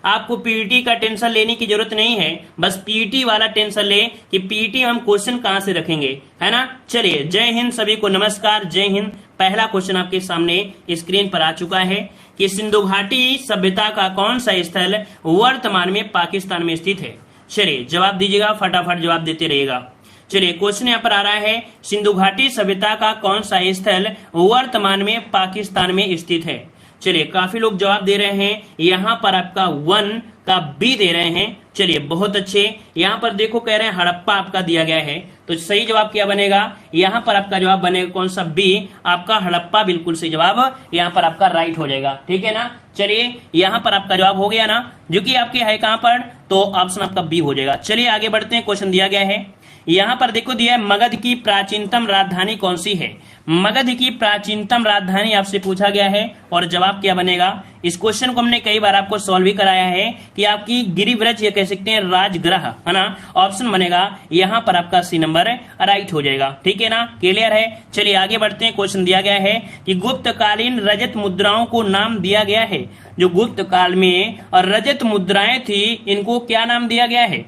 आपको पीईटी का टेंशन लेने की जरूरत नहीं है, बस पीईटी वाला टेंशन ले कि पीईटी हम क्वेश्चन कहां से रखेंगे, है ना। चलिए, जय हिंद सभी को, नमस्कार, जय हिंद। पहला क्वेश्चन आपके सामने स्क्रीन पर आ चुका है कि सिंधु घाटी सभ्यता का कौन सा स्थल वर्तमान में पाकिस्तान में स्थित है। चलिए जवाब दीजिएगा, फटाफट जवाब देते रहिएगा। चलिए क्वेश्चन यहाँ पर आ रहा है, सिंधु घाटी सभ्यता का कौन सा स्थल वर्तमान में पाकिस्तान में स्थित है। चलिए काफी लोग जवाब दे रहे हैं, यहाँ पर आपका 1 का बी दे रहे हैं। चलिए बहुत अच्छे, यहाँ पर देखो कह रहे हैं हड़प्पा आपका दिया गया है, तो सही जवाब क्या बनेगा, यहाँ पर आपका जवाब बनेगा कौन सा, बी, आपका हड़प्पा बिल्कुल सही जवाब यहाँ पर आपका राइट हो जाएगा। ठीक है ना। चलिए यहाँ पर आपका जवाब हो गया ना, जो कि आपके है कहां पर, तो ऑप्शन आपका बी हो जाएगा। चलिए आगे बढ़ते हैं, क्वेश्चन दिया गया है, यहाँ पर देखो दिया है मगध की प्राचीनतम राजधानी कौन सी है। मगध की प्राचीनतम राजधानी आपसे पूछा गया है और जवाब क्या बनेगा। इस क्वेश्चन को हमने कई बार आपको सॉल्व भी कराया है कि आपकी गिरिव्रज ये कह सकते हैं राजगृह, है ना। ऑप्शन बनेगा यहाँ पर आपका सी नंबर राइट हो जाएगा। ठीक है ना, क्लियर है। चलिए आगे बढ़ते हैं, क्वेश्चन दिया गया है कि गुप्तकालीन रजत मुद्राओं को नाम दिया गया है। जो गुप्त काल में और रजत मुद्राएं थी, इनको क्या नाम दिया गया है।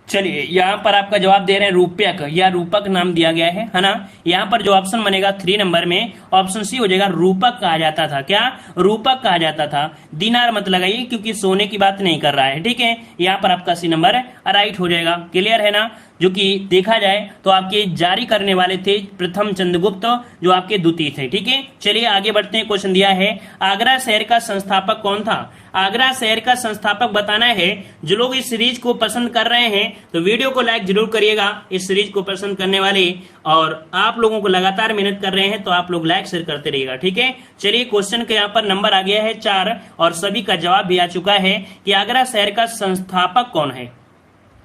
चलिए यहाँ पर आपका जवाब दे रहे हैं रूपक या रूपक नाम दिया गया है ना। यहाँ पर जो ऑप्शन बनेगा 3 नंबर में ऑप्शन सी हो जाएगा, रूपक कहा जाता था। क्या, रूपक कहा जाता था। दिनार मत लगाइए क्योंकि सोने की बात नहीं कर रहा है। ठीक है, यहाँ पर आपका सी नंबर राइट हो जाएगा। क्लियर है ना। जो कि देखा जाए तो आपके जारी करने वाले थे प्रथम चंद्रगुप्त, जो आपके द्वितीय थे। ठीक है, चलिए आगे बढ़ते हैं। क्वेश्चन दिया है, आगरा शहर का संस्थापक कौन था। आगरा शहर का संस्थापक बताना है। जो लोग इस सीरीज को पसंद कर रहे हैं तो वीडियो को लाइक जरूर करिएगा, इस सीरीज को पसंद करने वाले, और आप लोगों को लगातार मेहनत कर रहे हैं तो आप लोग लाइक शेयर करते रहिएगा। ठीक है, चलिए क्वेश्चन के यहाँ पर नंबर आ गया है 4 और सभी का जवाब भी आ चुका है कि आगरा शहर का संस्थापक कौन है।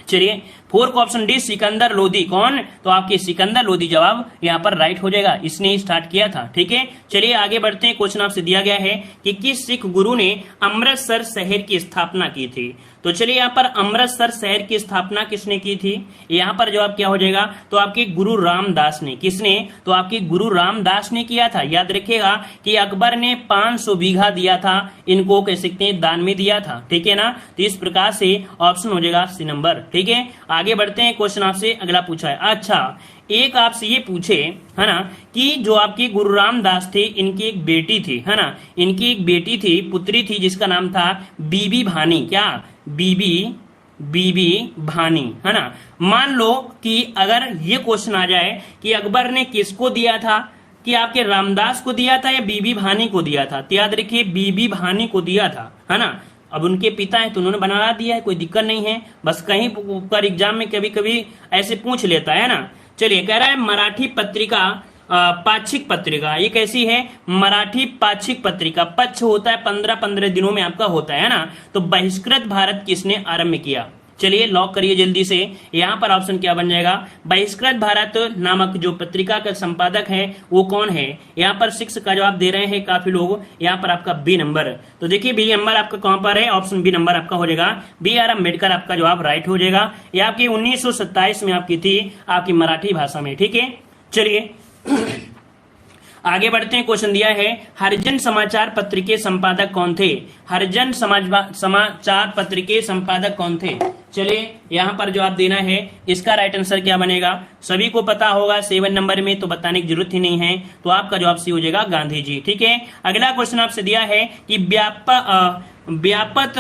चलिए 4 का ऑप्शन डी, सिकंदर लोदी। कौन, तो आपके सिकंदर लोदी जवाब यहाँ पर राइट हो जाएगा, इसने ही स्टार्ट किया था। ठीक है, चलिए आगे बढ़ते हैं। क्वेश्चन आपसे दिया गया है कि किस सिख गुरु ने अमृतसर शहर की स्थापना की थी। तो चलिए यहाँ पर अमृतसर शहर की स्थापना किसने की थी, यहाँ पर जवाब क्या हो जाएगा, तो आपके गुरु रामदास ने। किसने, तो आपके गुरु रामदास ने किया था। याद रखिएगा कि अकबर ने 500 बीघा दिया था, इनको कह सकते हैं दान में दिया था। ठीक है ना, तो इस प्रकार से ऑप्शन हो जाएगा सी नंबर। ठीक है, आगे बढ़ते हैं। क्वेश्चन आपसे अगला पूछा है, अच्छा एक आपसे ये पूछे, है ना, कि जो आपके गुरु रामदास थे, इनकी एक बेटी थी, है ना, इनकी एक बेटी थी, पुत्री थी, जिसका नाम था बीबी भानी। क्या, बीबी भानी, है ना। मान लो कि अगर ये क्वेश्चन आ जाए कि अकबर ने किसको दिया था, कि आपके रामदास को दिया था या बीबी भानी को दिया था, तो याद रखिए बीबी भानी को दिया था, है ना। अब उनके पिता हैं तो उन्होंने बना दिया है, कोई दिक्कत नहीं है, बस कहीं पर एग्जाम में कभी कभी ऐसे पूछ लेता है ना। चलिए कह रहा है मराठी पत्रिका, पाक्षिक पत्रिका, ये कैसी है, मराठी पाक्षिक पत्रिका। पक्ष होता है 15-15 दिनों में आपका होता है ना। तो बहिष्कृत भारत किसने आरंभ किया। चलिए लॉक करिए जल्दी से, यहाँ पर ऑप्शन क्या बन जाएगा, बहिष्कृत भारत नामक जो पत्रिका का संपादक है वो कौन है। यहाँ पर 6 का जवाब दे रहे हैं काफी लोग, यहाँ पर आपका बी नंबर। तो देखिए बी नंबर आपका कहां पर है, ऑप्शन बी नंबर आपका हो जाएगा, बी आर अम्बेडकर आपका जवाब राइट हो जाएगा। ये आपकी 1927 में आपकी थी, आपकी मराठी भाषा में। ठीक है, चलिए आगे बढ़ते हैं। क्वेश्चन दिया है, हरिजन समाचार पत्र के संपादक कौन थे। हरिजन समाचार पत्र के संपादक कौन थे। चलिए यहाँ पर जवाब देना है, इसका राइट आंसर क्या बनेगा, सभी को पता होगा 7 नंबर में, तो बताने की जरूरत ही नहीं है, तो आपका जवाब सी हो जाएगा गांधी जी। ठीक है, अगला क्वेश्चन आपसे दिया है कि व्यापक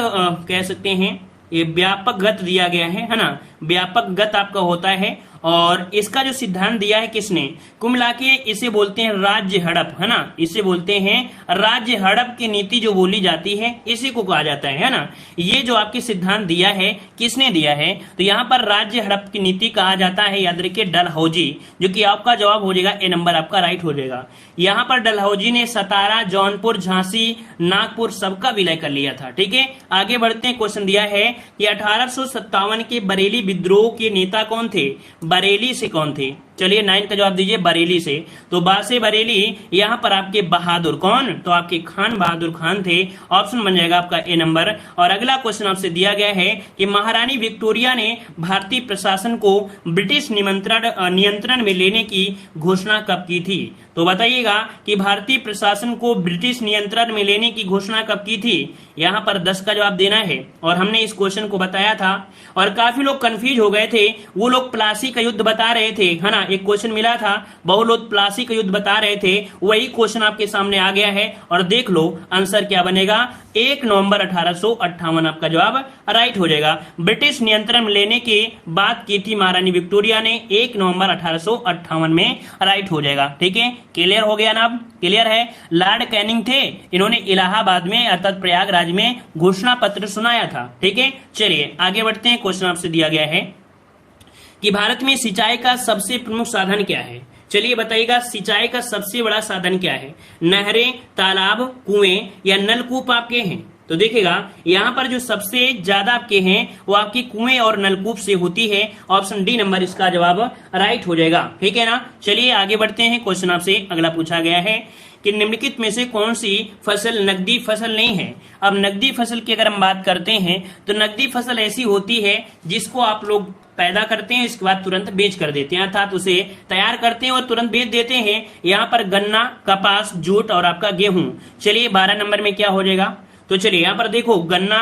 कह सकते हैं, ये व्यापक गत दिया गया है ना। व्यापक गत आपका होता है, और इसका जो सिद्धांत दिया है किसने, कुल मिला के इसे बोलते हैं राज्य हड़प, है ना। इसे बोलते हैं राज्य हड़प की नीति जो बोली जाती है, इसी को कहा जाता है ना। ये जो आपके सिद्धांत दिया है किसने दिया है, तो यहाँ पर राज्य हड़प की नीति कहा जाता है, याद रखिए डलहौजी, जो कि आपका जवाब हो जाएगा ए नंबर आपका राइट हो जाएगा। यहाँ पर डलहौजी ने सतारा, जौनपुर, झांसी, नागपुर सबका विलय कर लिया था। ठीक है, आगे बढ़ते हैं। क्वेश्चन दिया है कि 1857 के बरेली विद्रोह के नेता कौन थे। बरेली से कौन थे, चलिए 9 का जवाब दीजिए बरेली से। तो बा से बरेली, यहाँ पर आपके बहादुर कौन, तो आपके खान बहादुर खान थे। ऑप्शन बन जाएगा आपका ए नंबर। और अगला क्वेश्चन आपसे दिया गया है कि महारानी विक्टोरिया ने भारतीय प्रशासन को ब्रिटिश नियंत्रण में लेने की घोषणा कब की थी। तो बताइएगा कि भारतीय प्रशासन को ब्रिटिश नियंत्रण में लेने की घोषणा कब की थी। यहाँ पर 10 का जवाब देना है। और हमने इस क्वेश्चन को बताया था और काफी लोग कंफ्यूज हो गए थे। वो लोग प्लासी का युद्ध बता रहे थे, है ना, एक क्वेश्चन मिला था, बहुत लोग प्लासी का युद्ध बता रहे थे, वही क्वेश्चन आपके सामने आ गया है। और देख लो आंसर क्या बनेगा, 1 नवंबर 1858 आपका जवाब राइट हो जाएगा। ब्रिटिश नियंत्रण में लेने की बात की थी महारानी विक्टोरिया ने 1 नवंबर 1858 में, राइट हो जाएगा। ठीक है, क्लियर हो गया ना, अब क्लियर है। लॉर्ड कैनिंग थे, इन्होंने इलाहाबाद में अर्थात प्रयागराज में घोषणा पत्र सुनाया था। ठीक है, चलिए आगे बढ़ते हैं। क्वेश्चन आपसे दिया गया है कि भारत में सिंचाई का सबसे प्रमुख साधन क्या है। चलिए बताइएगा सिंचाई का सबसे बड़ा साधन क्या है। नहरें, तालाब, कुएं या नलकूप आपके हैं। तो देखिएगा यहाँ पर जो सबसे ज्यादा आपके हैं वो आपकी कुएं और नलकूप से होती है। ऑप्शन डी नंबर इसका जवाब राइट हो जाएगा। ठीक है ना, चलिए आगे बढ़ते हैं। क्वेश्चन आपसे अगला पूछा गया है कि निम्नलिखित में से कौन सी फसल नकदी फसल नहीं है। अब नकदी फसल की अगर हम बात करते हैं तो नकदी फसल ऐसी होती है जिसको आप लोग पैदा करते हैं, इसके बाद तुरंत बेच कर देते हैं, अर्थात उसे तैयार करते हैं और तुरंत बेच देते हैं। यहाँ पर गन्ना, कपास, जूट और आपका गेहूं। चलिए 12 नंबर में क्या हो जाएगा। तो चलिए यहाँ पर देखो गन्ना,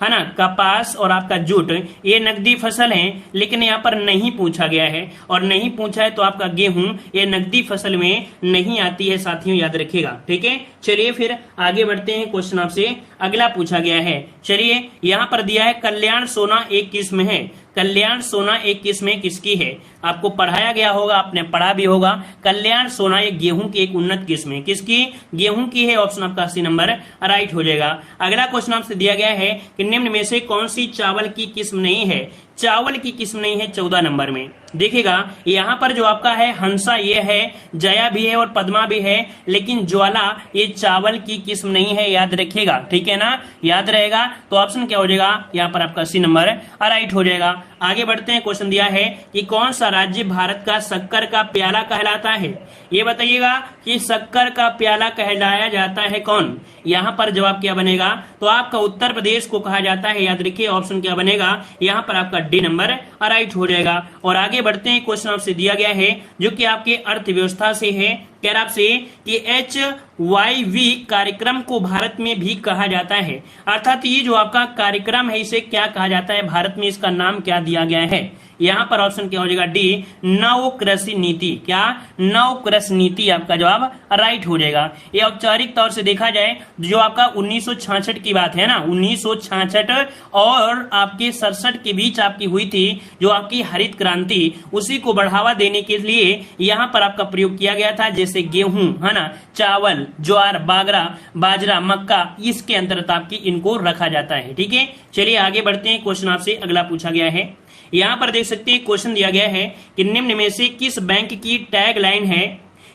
है ना, कपास और आपका जूट, ये नकदी फसल है, लेकिन यहाँ पर नहीं पूछा गया है। और नहीं पूछा है तो आपका गेहूं ये नकदी फसल में नहीं आती है साथियों, याद रखिएगा। ठीक है, चलिए फिर आगे बढ़ते हैं। क्वेश्चन आपसे अगला पूछा गया है। चलिए यहाँ पर दिया है कल्याण सोना एक किस्म है। कल्याण सोना एक किस्म किसकी है, आपको पढ़ाया गया होगा, आपने पढ़ा भी होगा। कल्याण सोना एक गेहूं की एक उन्नत किस्म है, किसकी, गेहूं की है। ऑप्शन आपका 80 नंबर राइट हो जाएगा। अगला क्वेश्चन आपसे दिया गया है कि निम्न में से कौन सी चावल की किस्म नहीं है। चावल की किस्म नहीं है 14 नंबर में। देखिएगा यहाँ पर जो आपका है हंसा ये है, जया भी है और पद्मा भी है, लेकिन ज्वाला ये चावल की किस्म नहीं है, याद रखिएगा। ठीक है ना, याद रहेगा। तो ऑप्शन क्या हो जाएगा, यहाँ पर आपका 80 नंबर राइट हो जाएगा। आगे बढ़ते हैं। क्वेश्चन दिया है कि कौन सा राज्य भारत का शक्कर का प्याला कहलाता है। ये बताइएगा कि शक्कर का प्याला कहलाया जाता है कौन। यहाँ पर जवाब क्या बनेगा, तो आपका उत्तर प्रदेश को कहा जाता है, याद रखिए। ऑप्शन क्या बनेगा, यहाँ पर आपका डी नंबर राइट हो जाएगा। और आगे बढ़ते हैं। क्वेश्चन आपसे दिया गया है जो कि आपके अर्थव्यवस्था से है, कह रहा आपसे कि HYV कार्यक्रम को भारत में भी कहा जाता है, अर्थात ये जो आपका कार्यक्रम है इसे क्या कहा जाता है भारत में, इसका नाम क्या दिया गया है। यहाँ पर ऑप्शन क्या हो जाएगा, डी नव कृषि नीति। क्या, नव कृषि नीति आपका जवाब राइट हो जाएगा। ये औपचारिक तौर से देखा जाए जो आपका 1966 की बात है ना, 1966 और आपके 67 के बीच आपकी हुई थी जो आपकी हरित क्रांति, उसी को बढ़ावा देने के लिए यहाँ पर आपका प्रयोग किया गया था। जैसे गेहूं, है ना, चावल, ज्वार, बाजरा, मक्का, इसके अंतर्गत आपकी इनको रखा जाता है। ठीक है, चलिए आगे बढ़ते हैं। क्वेश्चन आपसे अगला पूछा गया है। यहाँ पर देख सकते हैं क्वेश्चन दिया गया है कि निम्न में से किस बैंक की टैग लाइन है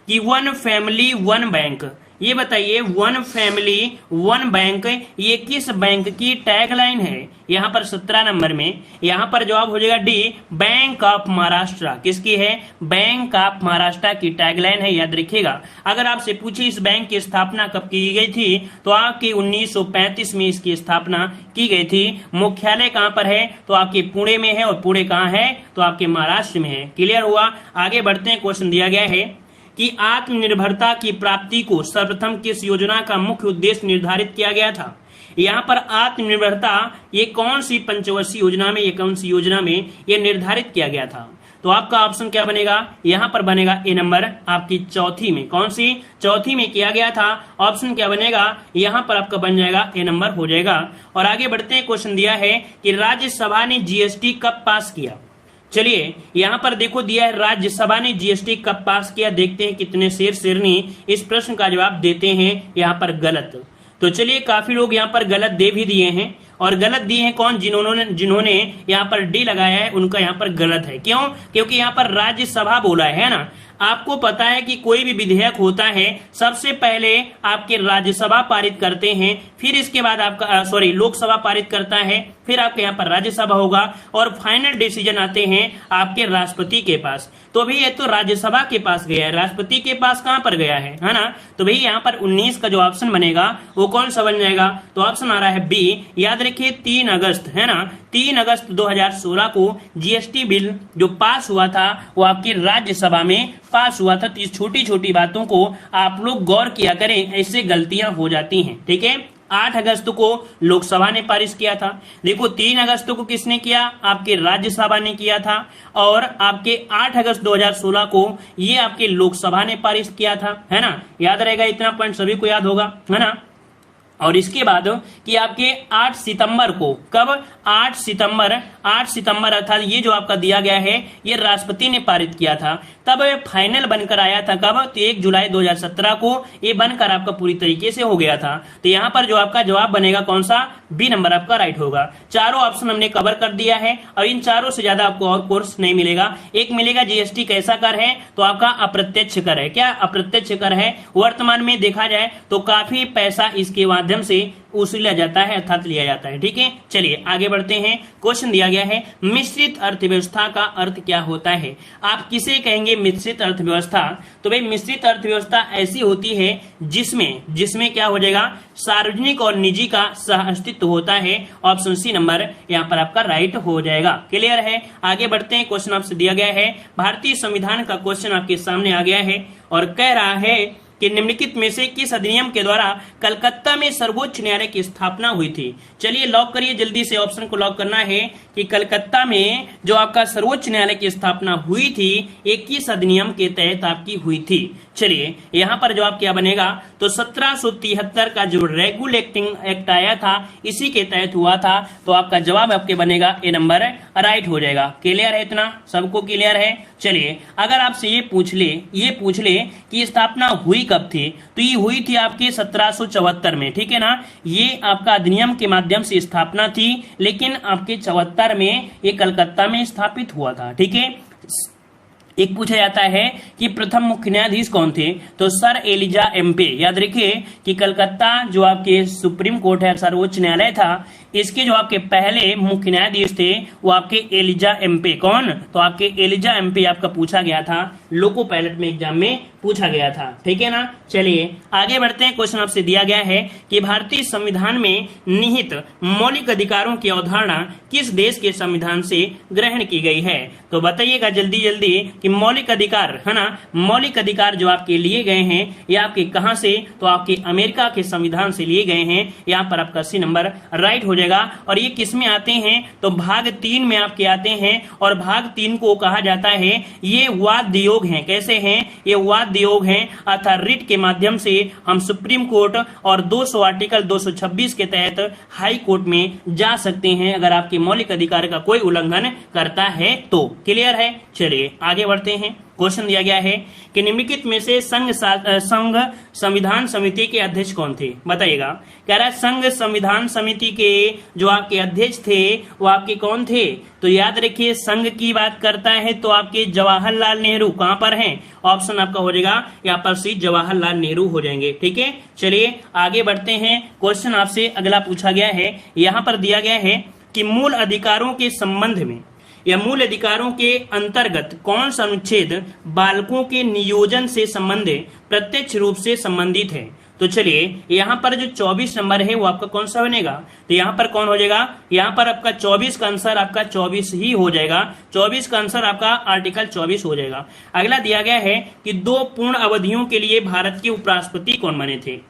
कि वन फैमिली वन बैंक। ये बताइए वन फैमिली वन बैंक ये किस बैंक की टैग लाइन है। यहाँ पर 17 नंबर में यहाँ पर जवाब हो जाएगा डी बैंक ऑफ महाराष्ट्र। किसकी है, बैंक ऑफ महाराष्ट्र की टैग लाइन है, याद रखिएगा। अगर आपसे पूछे इस बैंक की स्थापना कब की गई थी तो आपकी 1935 में इसकी स्थापना की गई थी। मुख्यालय कहाँ पर है, तो आपके पुणे में है, और पुणे कहाँ है, तो आपके महाराष्ट्र में है। क्लियर हुआ। आगे बढ़ते हैं। क्वेश्चन दिया गया है कि आत्मनिर्भरता की प्राप्ति को सर्वप्रथम किस योजना का मुख्य उद्देश्य निर्धारित किया गया था। यहाँ पर आत्मनिर्भरता ये कौन सी पंचवर्षीय योजना में, ये कौन सी योजना में ये निर्धारित किया गया था। तो आपका ऑप्शन क्या बनेगा, यहाँ पर बनेगा ए नंबर आपकी चौथी में। कौन सी, चौथी में किया गया था। ऑप्शन क्या बनेगा, यहाँ पर आपका बन जाएगा ए नंबर हो जाएगा। और आगे बढ़ते हैं। क्वेश्चन दिया है कि राज्यसभा ने जीएसटी कब पास किया। चलिए यहाँ पर देखो दिया है राज्यसभा ने जीएसटी कब पास किया। देखते हैं कितने शेरनी इस प्रश्न का जवाब देते हैं यहाँ पर गलत। तो चलिए काफी लोग यहाँ पर गलत दे भी दिए हैं। और गलत दिए हैं कौन, जिन्होंने यहाँ पर डी लगाया है उनका यहाँ पर गलत है। क्यों? क्योंकि यहाँ पर राज्यसभा बोला है ना। आपको पता है कि कोई भी विधेयक होता है सबसे पहले आपके राज्यसभा पारित करते हैं, फिर इसके बाद आपका लोकसभा पारित करता है, फिर आपके यहाँ पर राज्यसभा होगा और फाइनल डिसीजन आते हैं आपके राष्ट्रपति के पास। तो भाई ये तो राज्यसभा के पास गया है, राष्ट्रपति के पास कहां पर गया है ना। तो भाई यहाँ पर 19 का जो ऑप्शन बनेगा वो कौन सा बन जाएगा, तो ऑप्शन आ रहा है बी। याद रखिए 3 अगस्त है ना, 3 अगस्त 2016 को जीएसटी बिल जो पास हुआ था वो आपकी राज्यसभा में पास हुआ था। तो इस छोटी छोटी बातों को आप लोग गौर किया करें, ऐसे गलतियां हो जाती हैं। ठीक है, 8 अगस्त को लोकसभा ने पारित किया था। देखो 3 अगस्त को किसने किया, आपके राज्यसभा ने किया था, और आपके 8 अगस्त 2016 को ये आपके लोकसभा ने पारित किया था, है ना। याद रहेगा, इतना पॉइंट सभी को याद होगा, है ना। और इसके बाद कि आपके 8 सितंबर को, कब, 8 सितंबर अर्थात ये जो आपका दिया गया है ये राष्ट्रपति ने पारित किया था। तब फाइनल बनकर आया था कब, तो 1 जुलाई 2017 को ये बनकर आपका पूरी तरीके से हो गया था। तो यहाँ पर जो आपका जवाब बनेगा कौन सा, बी नंबर आपका राइट होगा। चारों ऑप्शन हमने कवर कर दिया है और इन चारों से ज्यादा आपको और कोर्स नहीं मिलेगा। एक मिलेगा जीएसटी कैसा कर है, तो आपका अप्रत्यक्ष कर है। क्या अप्रत्यक्ष कर है, वर्तमान में देखा जाए तो काफी पैसा इसके माध्यम से वसूला जाता है अर्थात लिया जाता है। ठीक है, चलिए आगे बढ़ते हैं। क्वेश्चन दिया गया है मिश्रित अर्थव्यवस्था का अर्थ क्या होता है। आप किसे कहेंगे मिश्रित अर्थव्यवस्था, तो भाई मिश्रित अर्थव्यवस्था ऐसी होती है जिसमें क्या हो जाएगा, सार्वजनिक और निजी का सह अस्तित्व होता है। ऑप्शन सी नंबर यहाँ पर आपका राइट हो जाएगा। क्लियर है, आगे बढ़ते हैं। क्वेश्चन आपसे दिया गया है भारतीय संविधान का क्वेश्चन आपके सामने आ गया है और कह रहा है कि निम्नलिखित में से किस अधिनियम के द्वारा कलकत्ता में सर्वोच्च न्यायालय की स्थापना हुई थी। चलिए लॉक करिए, जल्दी से ऑप्शन को लॉक करना है कि कलकत्ता में जो आपका सर्वोच्च न्यायालय की स्थापना हुई थी ये किस अधिनियम के तहत आपकी हुई थी। चलिए यहाँ पर जवाब क्या बनेगा, तो 1773 का जो रेगुलेटिंग एक्ट आया था इसी के तहत हुआ था। तो आपका जवाब आपके बनेगा ए नंबर राइट हो जाएगा। क्लियर है, इतना सबको क्लियर है। चलिए अगर आपसे ये पूछ ले कि स्थापना हुई कब थी, तो ये हुई थी आपके 1774 में। ठीक है ना, ये आपका अधिनियम के माध्यम से स्थापना थी, लेकिन आपके 74 में ये कलकत्ता में स्थापित हुआ था। ठीक है, एक पूछा जाता है कि प्रथम मुख्य न्यायाधीश कौन थे, तो सर एलिजा एम्पे। याद रखिए कि कलकत्ता जो आपके सुप्रीम कोर्ट है, सर्वोच्च न्यायालय था, इसके जो आपके पहले मुख्य न्यायाधीश थे वो आपके एलिजा एम्पे। कौन, तो आपके एलिजा एम्पे आपका पूछा गया था, लोको पायलट में एग्जाम में पूछा गया था। ठीक है ना, चलिए आगे बढ़ते हैं। क्वेश्चन आपसे दिया गया है कि भारतीय संविधान में निहित मौलिक अधिकारों की अवधारणा किस देश के संविधान से ग्रहण की गई है। तो बताइएगा जल्दी जल्दी कि मौलिक अधिकार, है ना, मौलिक अधिकार जो आपके लिए गए हैं ये आपके कहां से, तो आपके अमेरिका के संविधान से लिए गए हैं। यहाँ पर आपका सी नंबर राइट हो जाएगा। और ये किस में आते हैं, तो भाग 3 में आपके आते हैं। और भाग 3 को कहा जाता है ये वाद योग हैं। कैसे हैं, ये वाद योग हैं, अर्थात रिट के माध्यम से हम सुप्रीम कोर्ट और 200 आर्टिकल 226 के तहत हाई कोर्ट में जा सकते हैं अगर आपके मौलिक अधिकार का कोई उल्लंघन करता है तो। क्लियर है, चलिए आगे बढ़ते हैं। क्वेश्चन दिया गया है कि निम्नलिखित में से संघ संविधान समिति के अध्यक्ष कौन थे। बताइएगा, कह रहा है संघ संविधान समिति के जो आपके अध्यक्ष थे वो आपके कौन थे। तो याद रखिए संघ की बात करता है तो आपके जवाहरलाल नेहरू कहां पर हैं, ऑप्शन आपका हो जाएगा यहाँ पर सी जवाहरलाल नेहरू हो जाएंगे। ठीक है, चलिए आगे बढ़ते हैं। क्वेश्चन आपसे अगला पूछा गया है, यहाँ पर दिया गया है कि मूल अधिकारों के संबंध में या मूल अधिकारों के अंतर्गत कौन सा अनुच्छेद बालकों के नियोजन से संबंधित प्रत्यक्ष रूप से संबंधित है। तो चलिए यहाँ पर जो 24 नंबर है वो आपका कौन सा बनेगा, तो यहाँ पर कौन हो जाएगा, यहाँ पर आपका 24 का आंसर आपका 24 ही हो जाएगा। 24 का आंसर आपका आर्टिकल 24 हो जाएगा। अगला दिया गया है कि 2 पूर्ण अवधियों के लिए भारत के उपराष्ट्रपति कौन बने थे।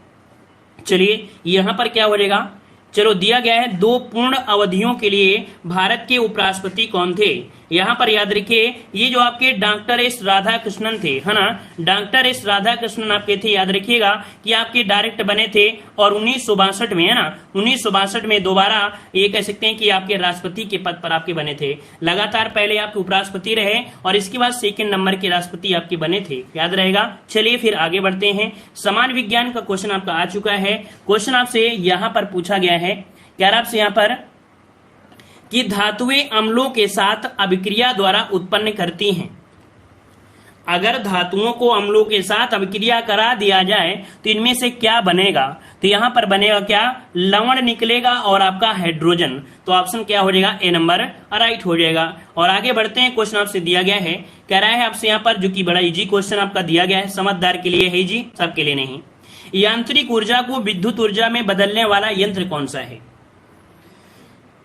चलिए यहाँ पर क्या हो जाएगा, चलो दिया गया है 2 पूर्ण अवधियों के लिए भारत के उपराष्ट्रपति कौन थे। यहाँ पर याद रखिए ये जो आपके डॉक्टर एस राधाकृष्णन थे, है ना, डॉक्टर एस राधाकृष्णन आपके थे। याद रखिएगा कि आपके डायरेक्ट बने थे और 1962 में, है ना, 1962 में दोबारा ये कह सकते हैं कि आपके राष्ट्रपति के पद पर आपके बने थे। लगातार पहले आपके उपराष्ट्रपति रहे और इसके बाद 2nd नंबर के राष्ट्रपति आपके बने थे, याद रहेगा। चलिए फिर आगे बढ़ते हैं। समान विज्ञान का क्वेश्चन आपका आ चुका है। क्वेश्चन आपसे यहाँ पर पूछा गया है कह रहा आपसे यहां पर कि धातुएं अम्लों के साथ अभिक्रिया द्वारा उत्पन्न करती हैं। अगर धातुओं को अम्लों के साथ अभिक्रिया करा दिया जाए तो इनमें से क्या बनेगा? तो यहां पर बनेगा क्या? लवण निकलेगा और आपका हाइड्रोजन। तो ऑप्शन क्या हो जाएगा? ए नंबर राइट हो जाएगा। और आगे बढ़ते हैं, क्वेश्चन आपसे दिया गया है, कह रहा है आपसे यहां पर, जो कि बड़ा इजी क्वेश्चन आपका दिया गया है, समझदार के लिए है जी, सबके लिए नहीं। यांत्रिक ऊर्जा को विद्युत ऊर्जा में बदलने वाला यंत्र कौन सा है?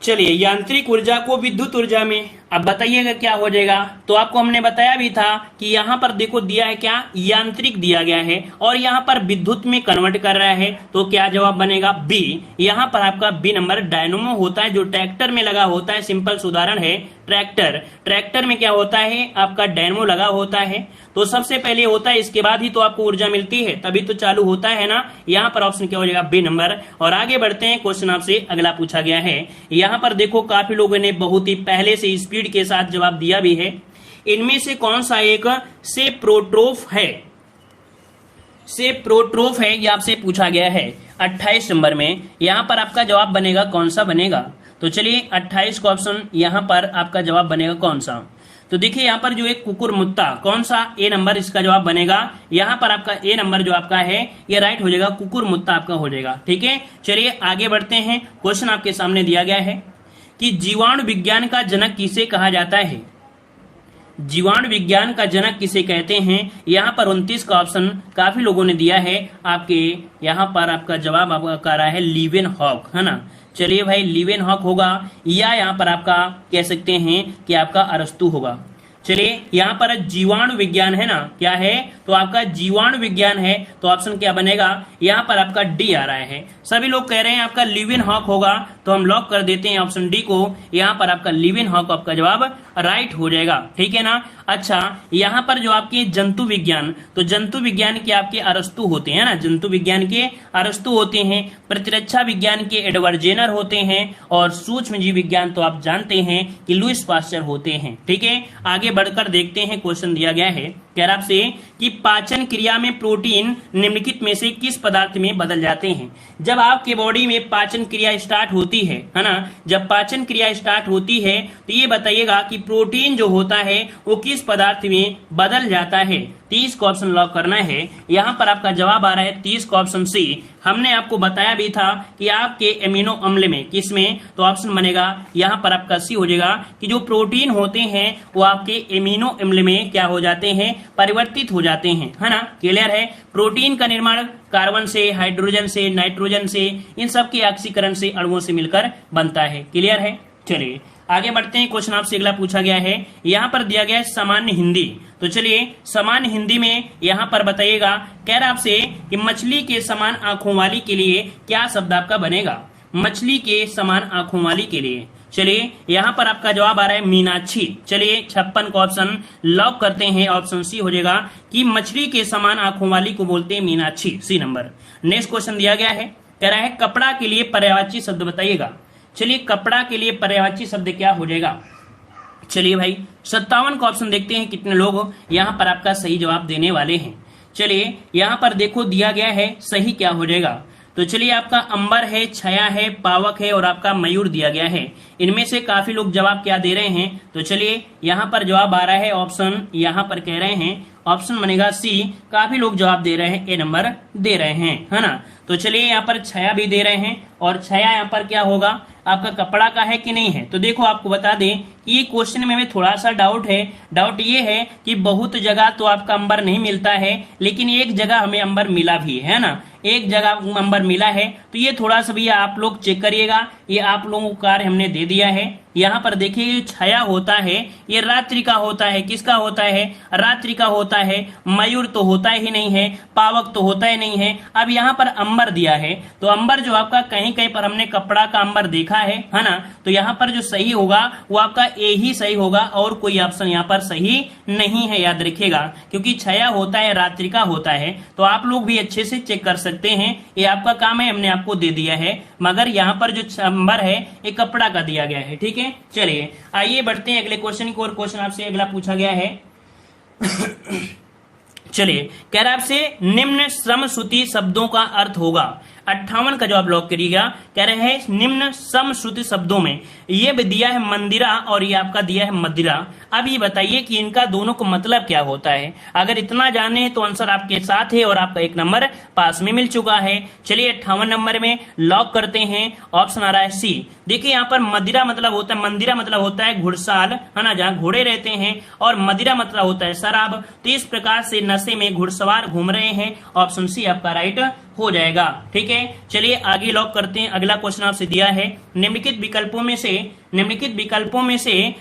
चलिए, यांत्रिक ऊर्जा को विद्युत ऊर्जा में, अब बताइएगा क्या हो जाएगा। तो आपको हमने बताया भी था कि यहां पर देखो दिया है क्या? यांत्रिक दिया गया है और यहां पर विद्युत में कन्वर्ट कर रहा है, तो क्या जवाब बनेगा? बी। यहां पर आपका बी नंबर डायनोमो होता है जो ट्रैक्टर में लगा होता है। सिंपल उदाहरण है ट्रैक्टर में क्या होता है? आपका डायनोमो लगा होता है, तो सबसे पहले होता है, इसके बाद ही तो आपको ऊर्जा मिलती है, तभी तो चालू होता है ना। यहाँ पर ऑप्शन क्या हो जाएगा? B number. और आगे बढ़ते हैं, क्वेश्चन आपसे अगला पूछा गया है। यहाँ पर देखो काफी लोगों ने बहुत ही पहले से स्पीड के साथ जवाब दिया भी है। इनमें से कौन सा एक सेप्रोट्रोफ है? सेप्रोट्रोफ है, यह आपसे पूछा गया है 28 नंबर में। यहां पर आपका जवाब बनेगा कौन सा बनेगा? तो चलिए 28 का ऑप्शन यहां पर आपका जवाब बनेगा कौन सा? तो देखिए यहां पर जो एक कुकुरमुत्ता, कौन सा? ए नंबर इसका जवाब बनेगा। यहां पर आपका ए नंबर जो आपका है ये राइट हो जाएगा, कुकुरमुत्ता आपका हो जाएगा। ठीक है, चलिए आगे बढ़ते हैं। क्वेश्चन आपके सामने दिया गया है कि जीवाणु विज्ञान का जनक किसे कहा जाता है? जीवाणु विज्ञान का जनक किसे कहते हैं? यहाँ पर 29 का ऑप्शन काफी लोगों ने दिया है आपके, यहाँ पर आपका जवाब आपका आ रहा है लीवेनहॉक, है ना। चलिए भाई, लीवेनहॉक होगा या यहाँ पर आपका कह सकते हैं कि आपका अरस्तु होगा। चलिए यहाँ पर जीवाणु विज्ञान है ना, क्या है? तो आपका जीवाणु विज्ञान है, तो ऑप्शन क्या बनेगा? यहाँ पर आपका डी आ रहा है। सभी लोग कह रहे हैं आपका लीवेनहॉक होगा, तो हम लॉक कर देते हैं ऑप्शन डी को। यहाँ पर आपका लीवेनहॉक आपका जवाब राइट हो जाएगा। ठीक है ना। अच्छा, यहाँ पर जो आपके जंतु विज्ञान, तो जंतु विज्ञान के आपके अरस्तु होते हैं ना, जंतु विज्ञान के अरस्तु होते हैं। प्रतिरक्षा विज्ञान के एडवर्ड जेनर होते हैं और सूक्ष्म जीव विज्ञान तो आप जानते हैं कि लुईस पास्चर होते हैं। ठीक है, आगे बढ़कर देखते हैं। क्वेश्चन दिया गया है, कह रहा आपसे कि पाचन क्रिया में प्रोटीन निम्नलिखित में से किस पदार्थ में बदल जाते हैं? जब आपके बॉडी में पाचन क्रिया स्टार्ट होती है ना, जब पाचन क्रिया स्टार्ट होती है तो ये बताइएगा कि प्रोटीन जो होता है वो किस पदार्थ में बदल जाता है। 30 का ऑप्शन लॉक करना है। यहाँ पर आपका जवाब आ रहा है 30 का ऑप्शन सी। हमने आपको बताया भी था कि आपके एमिनो अम्ल में किस में, तो ऑप्शन बनेगा यहाँ पर आपका सी हो जाएगा कि जो प्रोटीन होते हैं वो आपके एमिनो अम्ल में क्या हो जाते हैं? परिवर्तित हो जाते हैं, है ना। क्लियर है। प्रोटीन का निर्माण कार्बन से, हाइड्रोजन से, नाइट्रोजन से, इन सब के ऑक्सीकरण से, अणुओं से मिलकर बनता है। क्लियर है। चलिए आगे बढ़ते हैं। क्वेश्चन आपसे अगला पूछा गया है, यहाँ पर दिया गया है सामान्य हिंदी। तो चलिए सामान्य हिंदी में यहाँ पर बताइएगा, कह रहा आपसे कि मछली के समान आंखों वाली के लिए क्या शब्द आपका बनेगा? मछली के समान आंखों वाली के लिए, चलिए यहाँ पर आपका जवाब आ रहा है मीनाक्षी। चलिए 56 का ऑप्शन लॉक करते हैं। ऑप्शन सी हो जाएगा कि मछली के समान आंखों वाली को बोलते हैं Meenakshi, C number. Next question दिया गया है, कह रहा है कपड़ा के लिए पर्यायवाची शब्द बताइएगा। चलिए कपड़ा के लिए पर्यायवाची शब्द क्या हो जाएगा? चलिए भाई 57 का ऑप्शन देखते हैं कितने लोग यहाँ पर आपका सही जवाब देने वाले हैं। चलिए यहाँ पर देखो दिया गया है, सही क्या हो जाएगा? तो चलिए आपका अंबर है, छया है, पावक है और आपका मयूर दिया गया है। इनमें से काफी लोग जवाब क्या दे रहे हैं? तो चलिए यहाँ पर जवाब आ रहा है ऑप्शन, यहाँ पर कह रहे हैं ऑप्शन बनेगा सी। काफी लोग जवाब दे रहे हैं, ए नंबर दे रहे हैं, है ना। तो चलिए यहाँ पर छया भी दे रहे हैं और छया यहाँ पर क्या होगा? आपका कपड़ा का है कि नहीं है? तो देखो आपको बता दें कि ये क्वेश्चन में हमें थोड़ा सा डाउट है। डाउट ये है कि बहुत जगह तो आपका अंबर नहीं मिलता है, लेकिन एक जगह हमें अंबर मिला भी है ना, एक जगह अंबर मिला है। तो ये थोड़ा सा भैया आप लोग चेक करिएगा, ये आप लोगों को कार्य हमने दे दिया है। यहाँ पर देखिए छाया होता है, ये रात्रि का होता है। किसका होता है? रात्रि का होता है। मयूर तो होता ही नहीं है, पावक तो होता ही नहीं है। अब यहाँ पर अंबर दिया है, तो अंबर जो आपका कहीं कहीं पर हमने कपड़ा का अंबर देखा है ना। तो यहाँ पर जो सही होगा वो आपका ए ही सही होगा और कोई ऑप्शन यहाँ पर सही नहीं है, याद रखिएगा। क्योंकि छाया होता है, रात्रि का होता है, तो आप लोग भी अच्छे से चेक कर सकते हैं। ये आपका काम है, हमने आपको दे दिया है। मगर यहाँ पर जो अंबर है ये कपड़ा का दिया गया है। ठीक है, चलिए आइए बढ़ते हैं अगले क्वेश्चन की ओर। क्वेश्चन आपसे अगला पूछा गया है चलिए कह रहा आपसे निम्न श्रम श्रुति शब्दों का अर्थ होगा। 58 का जवाब लॉक करिएगा। कह रहे हैं निम्न समश्रुति शब्दों में, ये भी दिया है मंदिरा और ये आपका दिया है मदिरा। अब ये बताइए कि इनका दोनों को मतलब क्या होता है। अगर इतना जाने हैं तो आंसर आपके साथ है और आपका 1 नंबर पास में मिल चुका है। चलिए 58 नंबर में लॉक करते हैं। ऑप्शन आ रहा है सी। देखिए यहाँ पर मदिरा मतलब होता है, मंदिरा मतलब होता है घुड़साल, है ना, जहाँ घोड़े रहते हैं, और मदिरा मतलब होता है शराब। तो इस प्रकार से नशे में घुड़सवार घूम रहे हैं। ऑप्शन सी आपका राइट हो जाएगा। ठीक है, चलिए आगे लॉक करते हैं। अगला क्वेश्चन आपसे दिया है निम्नलिखित विकल्पों में से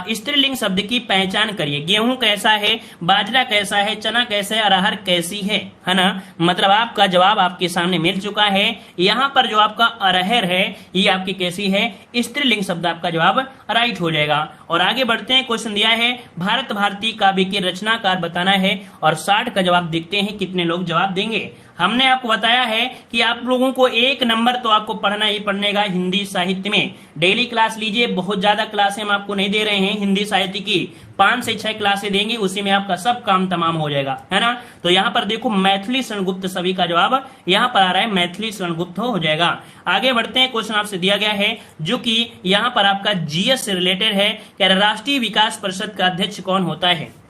स्त्रीलिंग शब्द की पहचान करिए। गेहूं कैसा है, बाजरा कैसा है, चना कैसा है, अरहर कैसी है ना। मतलब आपका जवाब आपके सामने मिल चुका है। यहाँ पर जो आपका अरहर है ये आपकी कैसी है, स्त्रीलिंग शब्द आपका जवाब राइट हो जाएगा। और आगे बढ़ते हैं। क्वेश्चन दिया है भारत भारती काव्य के रचनाकार बताना है और 60 का जवाब देखते हैं कितने लोग जवाब देंगे। हमने आपको बताया है कि आप लोगों को 1 नंबर तो आपको पढ़ना ही पड़ेगा हिंदी साहित्य में। डेली क्लास लीजिए, बहुत ज्यादा क्लासें हम आपको नहीं दे रहे हैं हिंदी साहित्य की, 5 से 6 क्लासें देंगे, उसी में आपका सब काम तमाम हो जाएगा, है ना। तो यहाँ पर देखो मैथिली शरणगुप्त, सभी का जवाब यहाँ पर आ रहा है मैथिली शरणगुप्त हो जाएगा। आगे बढ़ते हैं। क्वेश्चन आपसे दिया गया है जो कि यहाँ पर आपका जीएस से रिलेटेड है। क्या राष्ट्रीय विकास परिषद का अध्यक्ष कौन होता है।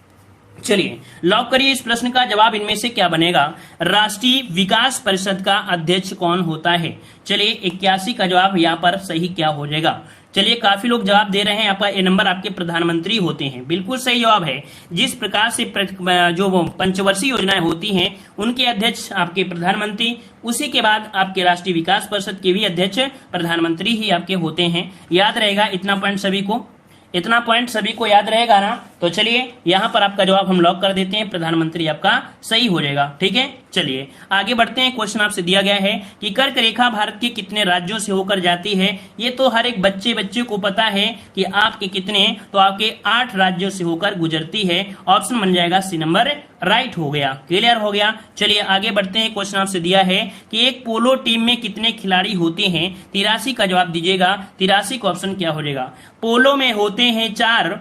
चलिए लॉक करिए इस प्रश्न का जवाब इनमें से क्या बनेगा। राष्ट्रीय विकास परिषद का अध्यक्ष कौन होता है। चलिए 81 का जवाब यहाँ पर सही क्या हो जाएगा। चलिए काफी लोग जवाब दे रहे हैं। आपका ए नंबर आपके प्रधानमंत्री होते हैं, बिल्कुल सही जवाब है। जिस प्रकार से जो वो पंचवर्षीय योजनाएं होती हैं उनके अध्यक्ष आपके प्रधानमंत्री, उसी के बाद आपके राष्ट्रीय विकास परिषद के भी अध्यक्ष प्रधानमंत्री ही आपके होते हैं। याद रहेगा इतना पॉइंट सभी को याद रहेगा ना। तो चलिए यहाँ पर आपका जवाब हम लॉक कर देते हैं, प्रधानमंत्री आपका सही हो जाएगा। ठीक है, चलिए आगे बढ़ते हैं। क्वेश्चन आपसे दिया गया है कि कर्क रेखा भारत के कितने राज्यों से होकर जाती है। ये तो हर एक बच्चे को पता है कि आपके कितने, तो आपके 8 राज्यों से होकर गुजरती है। ऑप्शन बन जाएगा सी नंबर राइट हो गया, क्लियर हो गया। चलिए आगे बढ़ते हैं। क्वेश्चन आपसे दिया है कि एक पोलो टीम में कितने खिलाड़ी होते हैं। 83 का जवाब दीजिएगा। 83 का ऑप्शन क्या हो जाएगा। पोलो में होते हैं 4,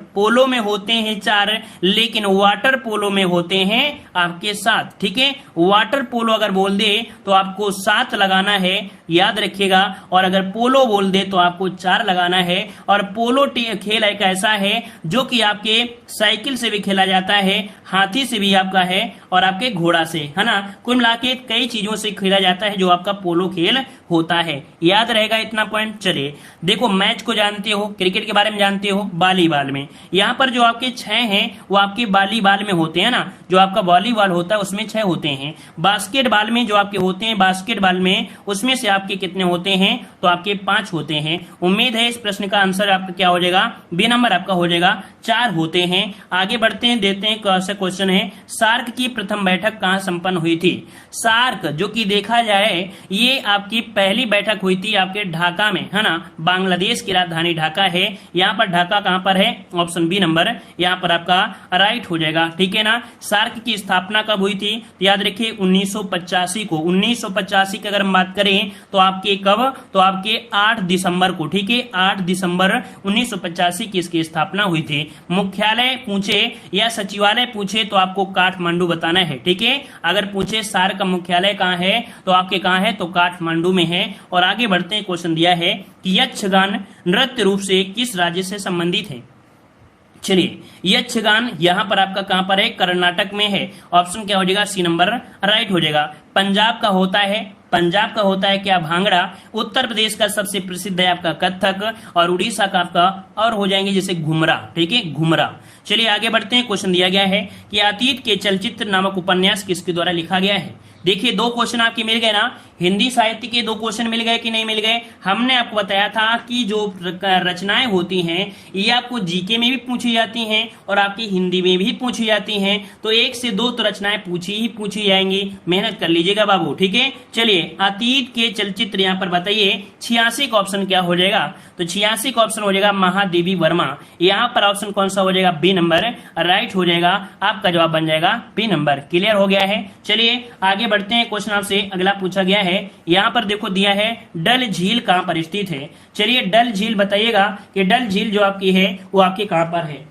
लेकिन वाटर पोलो में होते हैं आपके 7। ठीक है, वाटर पोलो अगर बोल दे तो आपको 7 लगाना है, याद रखिएगा। और अगर पोलो बोल दे तो आपको 4 लगाना है। और पोलो खेल एक ऐसा है जो कि आपके साइकिल से भी खेला जाता है, हाथी से भी आपका है, और आपके घोड़ा से, है ना। कुल मिला के कई चीजों से खेला जाता है जो आपका पोलो खेल होता है। याद रहेगा इतना पॉइंट। चलिए देखो मैच को जानते हो, क्रिकेट के बारे में जानते हो, वॉलीबॉल में यहाँ पर जो आपके 6 हैं वो आपके वॉलीबॉल में होते हैं ना। जो आपका वॉलीबॉल होता है उसमें 6 होते हैं। बास्केटबॉल में जो आपके होते हैं, बास्केटबॉल में उसमें से आपके कितने होते हैं, तो आपके 5 होते हैं। उम्मीद है इस प्रश्न का आंसर आपका क्या हो जाएगा, बी नंबर आपका हो जाएगा, 4 होते हैं। आगे बढ़ते हैं, देखते हैं कौन सा क्वेश्चन है। सार्क की प्रथम बैठक कहाँ संपन्न हुई थी। सार्क जो कि देखा जाए ये आपकी पहली बैठक हुई थी आपके ढाका में, है ना। बांग्लादेश की राजधानी ढाका है। यहाँ पर ढाका कहाँ पर है, ऑप्शन बी नंबर यहाँ पर आपका राइट हो जाएगा। ठीक है ना। सार्क की स्थापना कब हुई थी, तो याद रखिए 1985 को। 1985 की अगर हम बात करें तो आपके कब, तो आपके 8 दिसंबर को। ठीक है, 8 दिसंबर 1985 की इसकी स्थापना हुई थी। मुख्यालय पूछे या सचिवालय पूछे तो आपको काठमांडू बताना है। ठीक है, अगर पूछे सार्क का मुख्यालय कहाँ है तो आपके कहाँ है, तो काठमांडू में है। और आगे बढ़ते हैं। क्वेश्चन दिया है कि यक्षगान नृत्य रूप से किस राज्य से संबंधित है। चलिए यक्षगान यहाँ पर आपका कहां पर है, कर्नाटक में है। ऑप्शन क्या हो जाएगा, सी नंबर राइट हो जाएगा। पंजाब का होता है क्या, भांगड़ा। उत्तर प्रदेश का सबसे प्रसिद्ध है आपका कथक, और उड़ीसा का आपका और हो जाएंगे जैसे घुमरा। ठीक है, घुमरा। चलिए आगे बढ़ते हैं। क्वेश्चन दिया गया है कि अतीत के चलचित्र नामक उपन्यास किसके द्वारा लिखा गया है। देखिए 2 क्वेश्चन आपके मिल गए ना, हिंदी साहित्य के 2 क्वेश्चन मिल गए कि नहीं मिल गए। हमने आपको बताया था कि जो रचनाएं होती हैं ये आपको जीके में भी पूछी जाती हैं और आपकी हिंदी में भी पूछी जाती हैं। तो 1 से 2 तो रचनाएं पूछी जाएंगी, मेहनत कर लीजिएगा बाबू। ठीक है, चलिए अतीत के चलचित्र यहाँ पर बताइए। 86 का ऑप्शन क्या हो जाएगा, तो 86 का ऑप्शन हो जाएगा महादेवी वर्मा। यहाँ पर ऑप्शन कौन सा हो जाएगा, बी नंबर राइट हो जाएगा। आपका जवाब बन जाएगा बी नंबर। क्लियर हो गया है। चलिए आगे बढ़ते हैं। क्वेश्चन आपसे अगला पूछा गया है, यहाँ पर देखो दिया है डल झील कहाँ पर स्थित है। चलिए डल झील बताइएगा कि डल झील जो आपकी है वो आपके कहाँ पर है।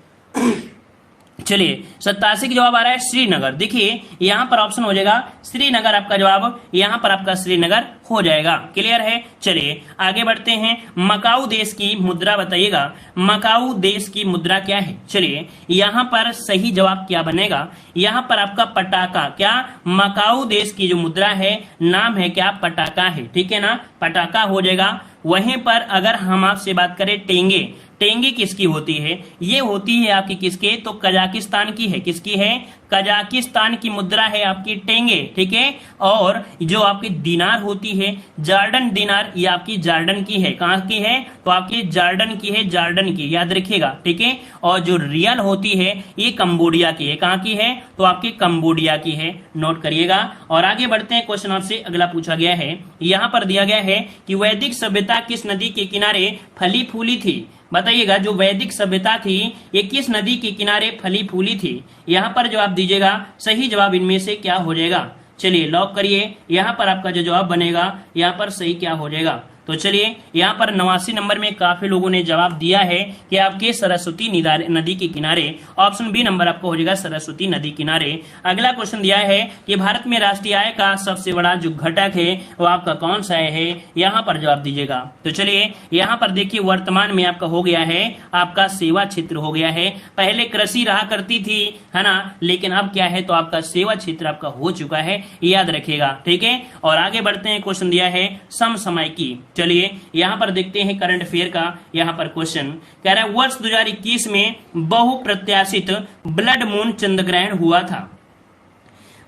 चलिए 87 का जवाब आ रहा है श्रीनगर। देखिए यहां पर ऑप्शन हो जाएगा श्रीनगर, आपका जवाब यहां पर आपका श्रीनगर हो जाएगा। क्लियर है। चलिए आगे बढ़ते हैं। मकाऊ देश की मुद्रा बताइएगा, मकाऊ देश की मुद्रा क्या है। चलिए यहां पर सही जवाब क्या बनेगा, यहां पर आपका पटाका, क्या मकाऊ देश की जो मुद्रा है नाम है क्या, पटाका है। ठीक है ना, पटाका हो जाएगा। वहीं पर अगर हम आपसे बात करें टेंगे, टेंगे किसकी होती है, ये होती है आपकी किसके, तो कजाकिस्तान की है। किसकी है, कजाकिस्तान की मुद्रा है आपकी टेंगे। ठीक है। और जो आपकी दिनार होती है, जॉर्डन दिनार, ये आपकी जॉर्डन की है। कहां की है, तो आपकी जॉर्डन की है, जॉर्डन की, याद रखिएगा। ठीक है। और जो रियल होती है ये कंबोडिया की है। कहां की है, तो आपकी कंबोडिया की है, नोट करिएगा। और आगे बढ़ते हैं, क्वेश्चन आपसे अगला पूछा गया है, यहां पर दिया गया है कि वैदिक सभ्यता किस नदी के किनारे फली फूली थी। बताइएगा जो वैदिक सभ्यता थी ये किस नदी के किनारे फली फूली थी। यहां पर जवाब दीजिएगा, सही जवाब इनमें से क्या हो जाएगा। चलिए लॉक करिए, यहां पर आपका जो जवाब बनेगा यहां पर सही क्या हो जाएगा। तो चलिए यहाँ पर 89 नंबर में काफी लोगों ने जवाब दिया है कि आपके सरस्वती नदी के किनारे, ऑप्शन बी नंबर आपको हो जाएगा सरस्वती नदी किनारे। अगला क्वेश्चन दिया है कि भारत में राष्ट्रीय आय का सबसे बड़ा जो घटक है वो आपका कौन सा है, यहाँ पर जवाब दीजिएगा। तो चलिए यहाँ पर देखिए वर्तमान में आपका हो गया है आपका सेवा क्षेत्र हो गया है। पहले कृषि रहा करती थी, है ना, लेकिन अब क्या है, तो आपका सेवा क्षेत्र आपका हो चुका है, याद रखिएगा। ठीक है। और आगे बढ़ते हैं, क्वेश्चन दिया है समसामयिकी। चलिए यहां पर देखते हैं करंट अफेयर का। यहां पर क्वेश्चन कह रहा है वर्ष 2021 में बहुप्रत्याशित ब्लड मून चंद्र ग्रहण हुआ था।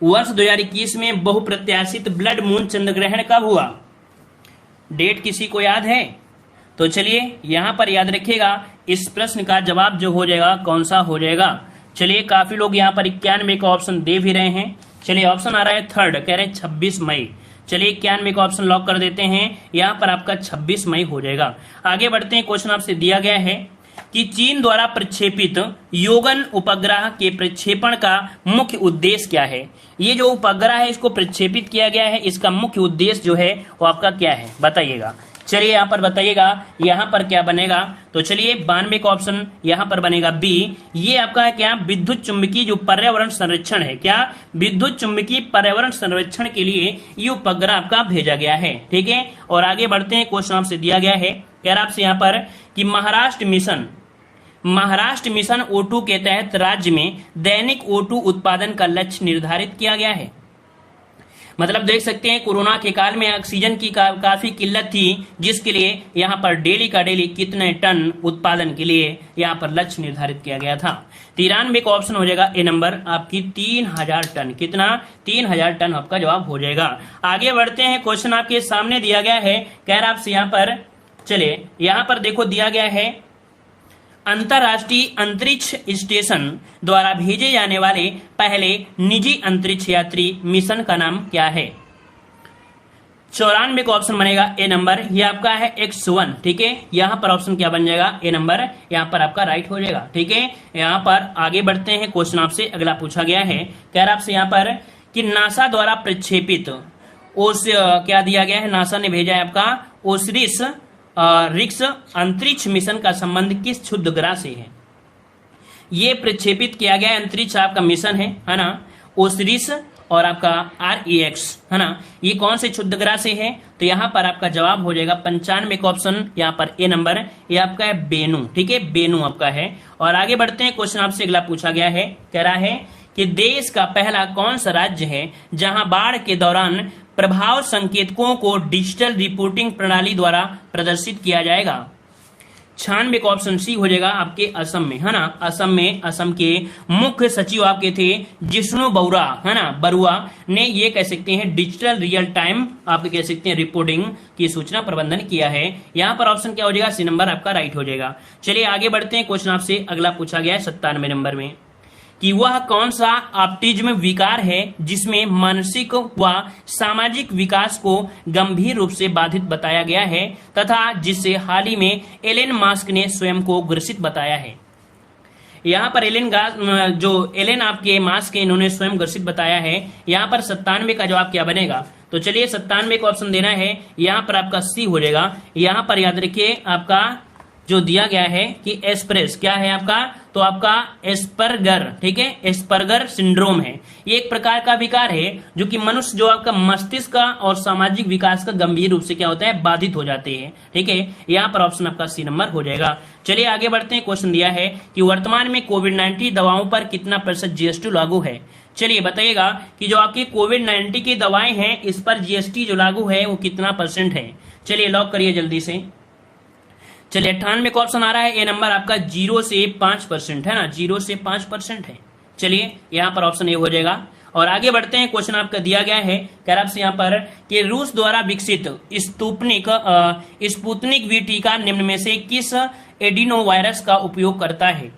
वर्ष 2021 में बहुप्रत्याशित ब्लड मून चंद्र ग्रहण कब हुआ, डेट किसी को याद है। तो चलिए यहां पर याद रखिएगा, इस प्रश्न का जवाब जो हो जाएगा कौन सा हो जाएगा। चलिए काफी लोग यहां पर 91 का ऑप्शन दे भी रहे हैं। चलिए ऑप्शन आ रहा है थर्ड, कह रहे हैं 26 मई। चलिए 91 का ऑप्शन लॉक कर देते हैं, यहां पर आपका 26 मई हो जाएगा। आगे बढ़ते हैं, क्वेश्चन आपसे दिया गया है कि चीन द्वारा प्रक्षेपित योगन उपग्रह के प्रक्षेपण का मुख्य उद्देश्य क्या है। ये जो उपग्रह है इसको प्रक्षेपित किया गया है, इसका मुख्य उद्देश्य जो है वो आपका क्या है बताइएगा। चलिए यहाँ पर बताइएगा, यहाँ पर क्या बनेगा। तो चलिए 92 का ऑप्शन यहाँ पर बनेगा बी। ये आपका है क्या, विद्युत चुंबकीय जो पर्यावरण संरक्षण है, क्या विद्युत चुंबकीय पर्यावरण संरक्षण के लिए ये उपग्रह आपका भेजा गया है। ठीक है। और आगे बढ़ते हैं, क्वेश्चन आपसे दिया गया है, कह रहा आपसे यहाँ पर कि महाराष्ट्र मिशन O2 के तहत राज्य में दैनिक O2 उत्पादन का लक्ष्य निर्धारित किया गया है। मतलब देख सकते हैं कोरोना के काल में ऑक्सीजन की काफी किल्लत थी, जिसके लिए यहाँ पर डेली का डेली कितने टन उत्पादन के लिए यहाँ पर लक्ष्य निर्धारित किया गया था। 93 का ऑप्शन हो जाएगा ए नंबर आपकी 3000 टन। कितना, 3000 टन आपका जवाब हो जाएगा। आगे बढ़ते हैं, क्वेश्चन आपके सामने दिया गया है, कह रहा आपसे यहाँ पर, चलिए यहाँ पर देखो दिया गया है अंतरराष्ट्रीय अंतरिक्ष स्टेशन द्वारा भेजे जाने वाले पहले निजी अंतरिक्ष यात्री मिशन का नाम क्या है। 94 का ऑप्शन बनेगा ए नंबर, ये आपका है X1। ठीक है। यहाँ पर ऑप्शन क्या बन जाएगा, ए नंबर, यहाँ पर आपका राइट हो जाएगा। ठीक है। यहाँ पर आगे बढ़ते हैं, क्वेश्चन आपसे अगला पूछा गया है, कह रहा आपसे यहाँ पर कि नासा द्वारा प्रक्षेपित क्या दिया गया है, नासा ने भेजा है आपका ओसिरिस रिक्स अंतरिक्ष मिशन का संबंध किस क्षुद्र ग्रह से है। ये प्रक्षेपित किया गया अंतरिक्ष आपका मिशन है ना, ओसिरिस और आपका REX, है ना, ये कौन से क्षुद्र ग्रह से है। तो यहाँ पर आपका जवाब हो जाएगा 95 का ऑप्शन, यहाँ पर ए नंबर, ये आपका है बेनू। ठीक है, बेनू आपका है। और आगे बढ़ते हैं, क्वेश्चन आपसे अगला पूछा गया है, कह रहा है कि देश का पहला कौन सा राज्य है जहां बाढ़ के दौरान प्रभाव संकेतकों को डिजिटल रिपोर्टिंग प्रणाली द्वारा प्रदर्शित किया जाएगा। 96 का ऑप्शन सी हो जाएगा आपके असम में, है ना। असम में असम के मुख्य सचिव आपके थे जिष्णु बरुआ, है ना, बरुआ ने ये कह सकते हैं डिजिटल रियल टाइम आपके कह सकते हैं रिपोर्टिंग की सूचना प्रबंधन किया है। यहाँ पर ऑप्शन क्या हो जाएगा, सी नंबर आपका राइट हो जाएगा। चलिए आगे बढ़ते हैं, क्वेश्चन आपसे अगला पूछा गया है 97 नंबर में कि वह कौन सा ऑटिज्म विकार है जिसमें मानसिक व सामाजिक विकास को गंभीर रूप से बाधित बताया गया है तथा जिससे हाल ही में एलन मास्क ने स्वयं को ग्रसित बताया है। यहाँ पर एलन आपके मास्क इन्होंने स्वयं ग्रसित बताया है। यहाँ पर 97 का जवाब क्या बनेगा। तो चलिए 97 का ऑप्शन देना है, यहाँ पर आपका सी हो जाएगा। यहाँ पर याद रखिए आपका जो दिया गया है कि एस्प्रेस क्या है आपका, तो आपका एस्पर्गर, ठीक है, एस्पर्गर सिंड्रोम है। ये एक प्रकार का विकार है जो कि मनुष्य जो आपका मस्तिष्क का और सामाजिक विकास का गंभीर रूप से क्या होता है, बाधित हो जाते हैं, ठीक है। यहाँ पर ऑप्शन आपका सी नंबर हो जाएगा। चलिए आगे बढ़ते हैं। क्वेश्चन दिया है कि वर्तमान में कोविड-19 दवाओं पर कितना प्रतिशत जीएसटी लागू है। चलिए बताइएगा कि जो आपकी कोविड-19 की दवाएं हैं इस पर जीएसटी जो लागू है वो कितना % है। चलिए लॉक करिए जल्दी से। चलिए 98 का ऑप्शन आ रहा है, ए नंबर आपका 0 से 5% है ना, 0 से 5% है। चलिए यहाँ पर ऑप्शन ए हो जाएगा। और आगे बढ़ते हैं। क्वेश्चन आपका दिया गया है कह रहा आपसे यहाँ पर कि रूस द्वारा विकसित स्पुतनिक वी टीका निम्न में से किस एडिनो वायरस का उपयोग करता है।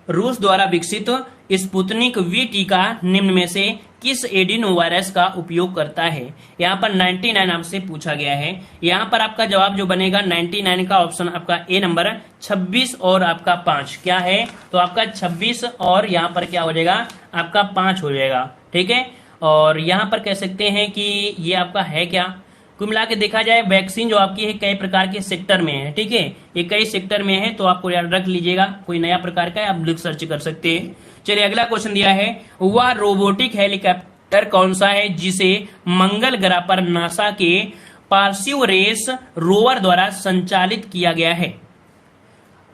रूस द्वारा विकसित स्पुतनिक वी टीका निम्न में से किस एडिनो वायरस का उपयोग करता है। यहाँ पर 99 आपसे पूछा गया है। यहाँ पर आपका जवाब जो बनेगा 99 का ऑप्शन आपका ए नंबर 26 और आपका 5 क्या है, तो आपका 26 और यहाँ पर क्या हो जाएगा, आपका 5 हो जाएगा, ठीक है। और यहाँ पर कह सकते हैं कि ये आपका है क्या, कुल मिला के देखा जाए वैक्सीन जो आपकी है कई प्रकार के सेक्टर में है, ठीक है, ये कई सेक्टर में है, तो आपको याद रख लीजिएगा। कोई नया प्रकार का है आप लिख सर्च कर सकते हैं। चलिए अगला क्वेश्चन दिया है, वह रोबोटिक हेलीकॉप्टर कौन सा है जिसे मंगल ग्रह पर नासा के पार्सिवरेस रोवर द्वारा संचालित किया गया है।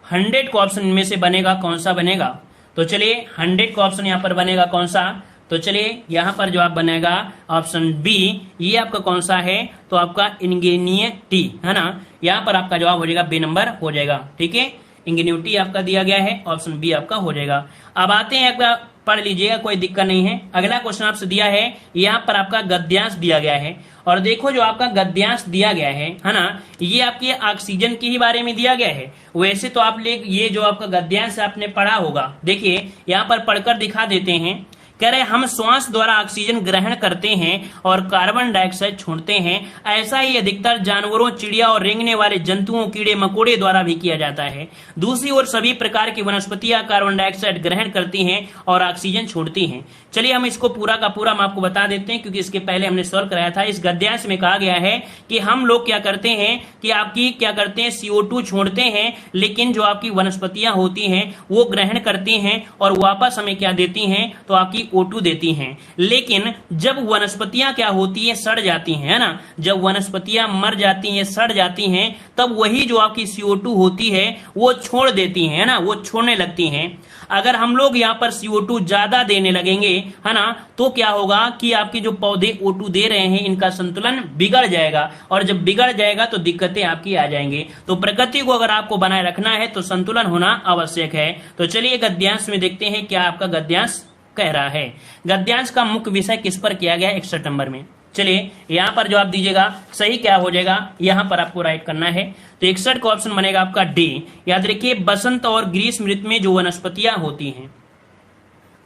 100 का ऑप्शन इनमें से बनेगा कौन सा बनेगा, तो चलिए 100 का ऑप्शन यहाँ पर बनेगा कौन सा, तो चलिए यहाँ पर जवाब बनेगा ऑप्शन बी। ये आपका कौन सा है, तो आपका इंगेनियटी है ना, यहाँ पर आपका जवाब हो जाएगा बी नंबर हो जाएगा, ठीक है। इंगेन्यूटी आपका दिया गया है, ऑप्शन बी आपका हो जाएगा। अब आते हैं, आपका पढ़ लीजिएगा, कोई दिक्कत नहीं है। अगला क्वेश्चन आपसे दिया है, यहाँ पर आपका गद्यांश दिया गया है। और देखो जो आपका गद्यांश दिया गया है ना, ये आपके ऑक्सीजन के ही बारे में दिया गया है। वैसे तो आप ये जो आपका गद्यांश आपने पढ़ा होगा, देखिए यहाँ पर पढ़कर दिखा देते हैं। कह रहे हम श्वास द्वारा ऑक्सीजन ग्रहण करते हैं और कार्बन डाइऑक्साइड छोड़ते हैं। ऐसा ही अधिकतर जानवरों, चिड़िया और रेंगने वाले जंतुओं, कीड़े मकोड़े द्वारा भी किया जाता है। दूसरी ओर सभी प्रकार की वनस्पतियां कार्बन डाइऑक्साइड ग्रहण करती हैं और ऑक्सीजन छोड़ती हैं। चलिए हम इसको पूरा का पूरा हम आपको बता देते हैं, क्योंकि इसके पहले हमने सॉल्व कराया था। इस गद्यांश में कहा गया है कि हम लोग क्या करते हैं कि आपकी क्या करते हैं, CO2 छोड़ते हैं, लेकिन जो आपकी वनस्पतियां होती हैं वो ग्रहण करती हैं और वापस हमें क्या देती हैं, तो आपकी O2 देती हैं। लेकिन जब वनस्पतियां क्या होती है, सड़ जाती हैं, है ना, जब वनस्पतियां मर जाती हैं, सड़ जाती हैं, तब वही जो आपकी CO2 होती है वो छोड़ देती हैं, है ना, वो छोड़ने लगती हैं। अगर हम लोग यहाँ पर CO2 ज्यादा देने लगेंगे, है ना, तो क्या होगा कि आपके जो पौधे O2 दे रहे हैं इनका संतुलन बिगड़ जाएगा, और जब बिगड़ जाएगा तो दिक्कतें आपकी आ जाएंगी। तो प्रकृति को अगर आपको बनाए रखना है तो संतुलन होना आवश्यक है। तो चलिए गद्यांश में देखते हैं क्या आपका गद्यांश कह रहा है। गद्यांश का मुख्य विषय किस पर किया गया 61 नंबर में। चलिए यहाँ पर जवाब दीजिएगा, सही क्या हो जाएगा, यहाँ पर आपको राइट करना है। तो 61 का ऑप्शन बनेगा आपका डी। याद रखिए बसंत और ग्रीष्म ऋतु में जो वनस्पतियां होती हैं,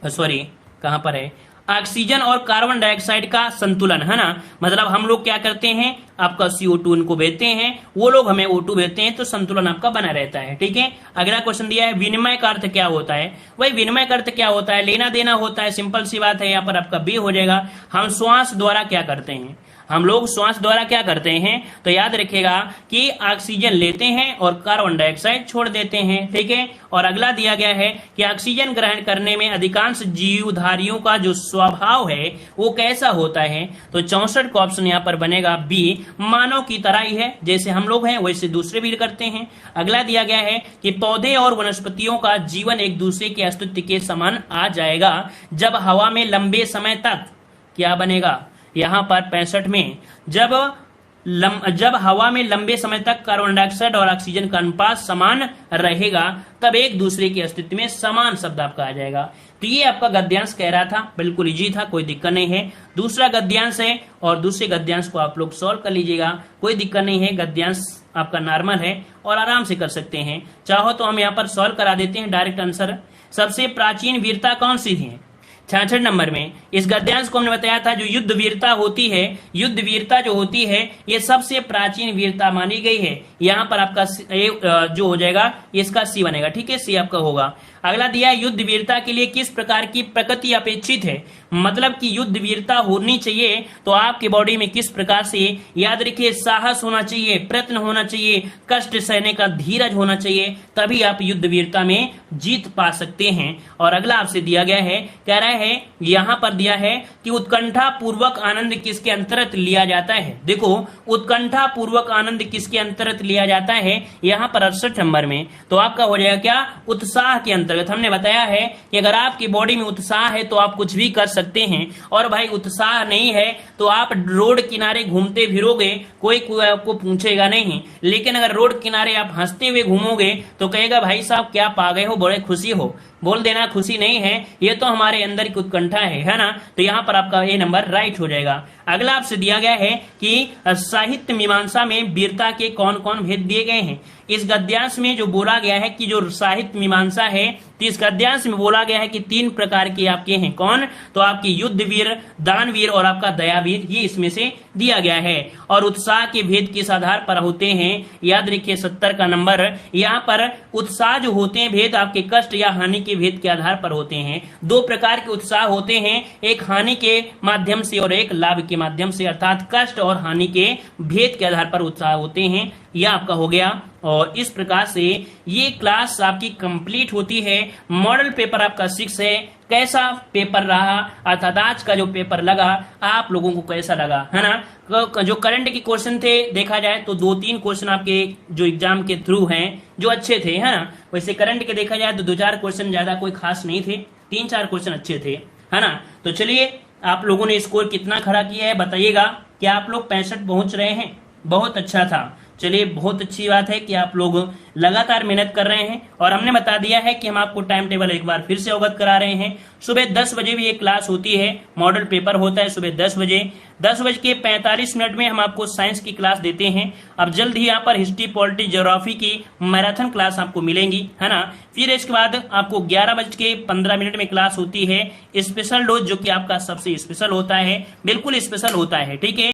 सॉरी कहां पर है, ऑक्सीजन और कार्बन डाइऑक्साइड का संतुलन, है ना, मतलब हम लोग क्या करते हैं, आपका CO2 उनको भेजते हैं, वो लोग हमें O2 भेजते हैं, तो संतुलन आपका बना रहता है, ठीक है। अगला क्वेश्चन दिया है, विनिमय का अर्थ क्या होता है। वही विनिमय का अर्थ क्या होता है, लेना देना होता है, सिंपल सी बात है। यहाँ पर आपका बी हो जाएगा। हम श्वास द्वारा क्या करते हैं, हम लोग श्वास द्वारा क्या करते हैं, तो याद रखिएगा कि ऑक्सीजन लेते हैं और कार्बन डाइऑक्साइड छोड़ देते हैं, ठीक है। और अगला दिया गया है कि ऑक्सीजन ग्रहण करने में अधिकांश जीवधारियों का जो स्वभाव है वो कैसा होता है, तो 64 का ऑप्शन यहाँ पर बनेगा बी। मानव की तरह ही है, जैसे हम लोग हैं वैसे दूसरे भी करते हैं। अगला दिया गया है कि पौधे और वनस्पतियों का जीवन एक दूसरे के अस्तित्व के समान आ जाएगा जब हवा में लंबे समय तक क्या बनेगा, यहाँ पर 65 में जब हवा में लंबे समय तक कार्बन डाइऑक्साइड और ऑक्सीजन का अनुपात समान रहेगा, तब एक दूसरे के अस्तित्व में समान शब्द आपका आ जाएगा। तो ये आपका गद्यांश कह रहा था, बिल्कुल इजी था, कोई दिक्कत नहीं है। दूसरा गद्यांश है और दूसरे गद्यांश को आप लोग सॉल्व कर लीजिएगा, कोई दिक्कत नहीं है। गद्यांश आपका नॉर्मल है और आराम से कर सकते हैं। चाहो तो हम यहाँ पर सॉल्व करा देते हैं डायरेक्ट आंसर। सबसे प्राचीन वीरता कौन सी है, 66 नंबर में इस गद्यांश को हमने बताया था, जो युद्ध वीरता होती है, युद्ध वीरता जो होती है ये सबसे प्राचीन वीरता मानी गई है। यहाँ पर आपका जो हो जाएगा इसका सी बनेगा, ठीक है, सी आपका होगा। अगला दिया है युद्ध वीरता के लिए किस प्रकार की प्रकृति अपेक्षित है, मतलब कि युद्ध वीरता होनी चाहिए तो आपके बॉडी में किस प्रकार से, याद रखिए, साहस होना चाहिए, प्रयत्न होना चाहिए, कष्ट सहने का धीरज होना चाहिए, तभी आप युद्ध वीरता में जीत पा सकते हैं। और अगला आपसे दिया गया है, कह रहा है यहां पर दिया है कि उत्कंठा पूर्वक आनंद किसके अंतर्गत लिया जाता है। देखो उत्कंठा पूर्वक आनंद किसके अंतर्गत लिया जाता है, यहां पर 68 नंबर में, तो आपका हो जाएगा क्या, उत्साह के अंतर्गत। हमने बताया है कि अगर आपकी बॉडी में उत्साह है तो आप कुछ भी कर सकते हैं, और भाई उत्साह नहीं है तो आप रोड किनारे घूमते फिरोगे, कोई आपको पूछेगा नहीं, लेकिन अगर रोड किनारे आप हंसते हुए घूमोगे तो कहेगा भाई साहब क्या पा गए हो, बड़े खुशी हो, बोल देना खुशी नहीं है, ये तो हमारे अंदर की उत्कंठा है ना। तो यहाँ पर आपका ए नंबर राइट हो जाएगा। अगला आपसे दिया गया है कि साहित्य मीमांसा में वीरता के कौन कौन भेद दिए गए हैं। इस गद्यांश में जो बोला गया है कि जो साहित्य मीमांसा है, तो इस गद्यांश में बोला गया है कि 3 प्रकार के आपके हैं, कौन, तो आपके युद्ध वीर, दानवीर और आपका दयावीर, ये इसमें से दिया गया है। और उत्साह के भेद किस आधार पर होते हैं, याद रखिए 70 का नंबर, यहाँ पर उत्साह जो होते हैं भेद आपके कष्ट या हानि के भेद के आधार पर होते हैं। 2 प्रकार के उत्साह होते हैं, एक हानि के माध्यम से और एक लाभ के माध्यम से, अर्थात कष्ट और हानि के भेद के आधार पर उत्साह होते हैं। यह आपका हो गया। और इस प्रकार से ये क्लास आपकी कंप्लीट होती है। मॉडल पेपर आपका 6 है। कैसा पेपर रहा, अर्थात आज का जो पेपर लगा आप लोगों को कैसा लगा, है ना। जो करंट के क्वेश्चन थे देखा जाए तो 2-3 क्वेश्चन आपके जो एग्जाम के थ्रू हैं जो अच्छे थे, है ना। वैसे करंट के देखा जाए तो 2-4 क्वेश्चन ज्यादा कोई खास नहीं थे, 3-4 क्वेश्चन अच्छे थे, है ना। तो चलिए आप लोगों ने स्कोर कितना खड़ा किया है बताइएगा। क्या आप लोग 65 पहुंच रहे हैं? बहुत अच्छा था। चलिए बहुत अच्छी बात है कि आप लोग लगातार मेहनत कर रहे हैं। और हमने बता दिया है कि हम आपको टाइम टेबल एक बार फिर से अवगत करा रहे हैं। सुबह 10 बजे भी एक क्लास होती है, मॉडल पेपर होता है सुबह 10 बजे। 10:45 में हम आपको साइंस की क्लास देते हैं। अब जल्द ही यहाँ पर हिस्ट्री, पॉलिटी, ज्योग्राफी की मैराथन क्लास आपको मिलेंगी, है ना। फिर इसके बाद आपको 11:15 में क्लास होती है स्पेशल डोज, जो कि आपका सबसे स्पेशल होता है, बिल्कुल स्पेशल होता है, ठीक है।